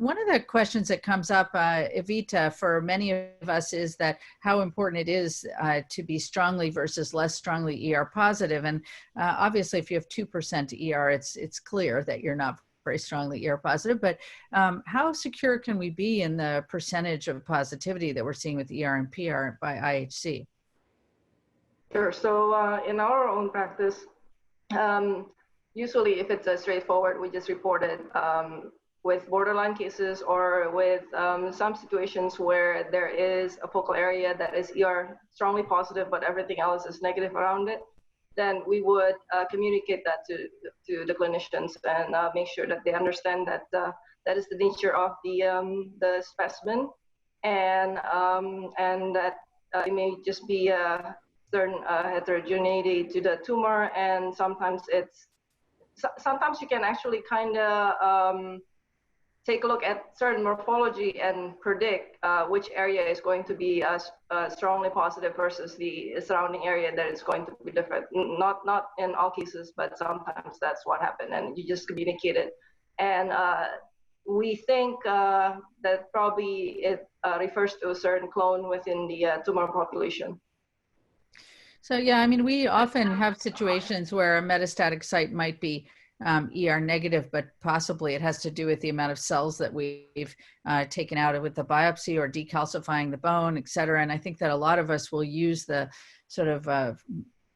One of the questions that comes up, Evita, for many of us is that how important it is to be strongly versus less strongly ER positive. And obviously, if you have 2% ER, it's clear that you're not very strongly ER positive. But how secure can we be in the percentage of positivity that we're seeing with ER and PR by IHC? Sure. So in our own practice, usually if it's a straightforward, we just report it. With borderline cases or with some situations where there is a focal area that is ER strongly positive, but everything else is negative around it, then we would communicate that to the clinicians and make sure that they understand that that is the nature of the specimen, and that it may just be a certain heterogeneity to the tumor, and sometimes you can actually kind of take a look at certain morphology and predict which area is going to be strongly positive versus the surrounding area that is going to be different. Not in all cases, but sometimes that's what happened, and you just communicate it. And we think that probably it refers to a certain clone within the tumor population. So yeah, I mean, we often have situations where a metastatic site might be ER negative, but possibly it has to do with the amount of cells that we've taken out with the biopsy or decalcifying the bone, et cetera. And I think that a lot of us will use the sort of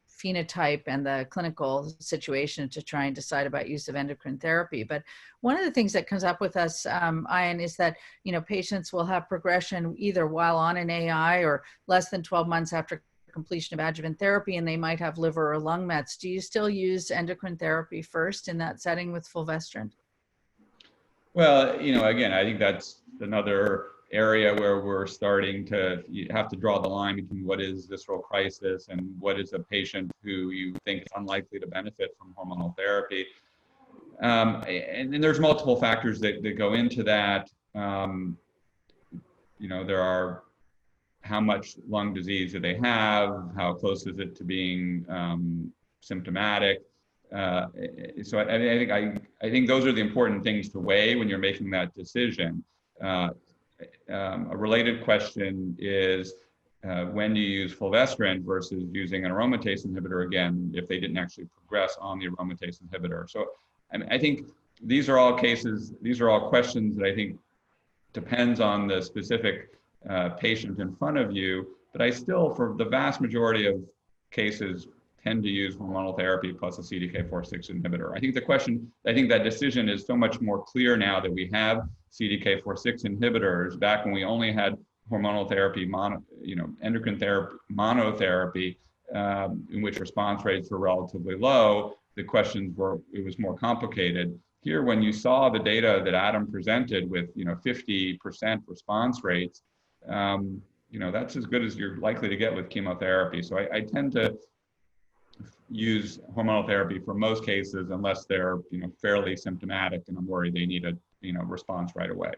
phenotype and the clinical situation to try and decide about use of endocrine therapy. But one of the things that comes up with us, Ian, is that, you know, patients will have progression either while on an AI or less than 12 months after completion of adjuvant therapy, and they might have liver or lung mets. Do you still use endocrine therapy first in that setting with fulvestrant? Well, you know, again, I think that's another area where we're starting to, you have to draw the line between what is visceral crisis and what is a patient who you think is unlikely to benefit from hormonal therapy. And there's multiple factors that go into that. You know, there are how much lung disease do they have? How close is it to being symptomatic? So I think those are the important things to weigh when you're making that decision. A related question is when do you use fulvestrant versus using an aromatase inhibitor, again, if they didn't actually progress on the aromatase inhibitor. So I think these are all cases, these are all questions that I think depends on the specific patient in front of you, but I still, for the vast majority of cases, tend to use hormonal therapy plus a CDK4/6 inhibitor. I think that decision is so much more clear now that we have CDK4/6 inhibitors. Back when we only had hormonal therapy, endocrine therapy, monotherapy, in which response rates were relatively low, the questions were, it was more complicated. Here, when you saw the data that Adam presented with, 50% response rates, that's as good as you're likely to get with chemotherapy. So I tend to use hormonal therapy for most cases, unless they're, fairly symptomatic and I'm worried they need a, response right away.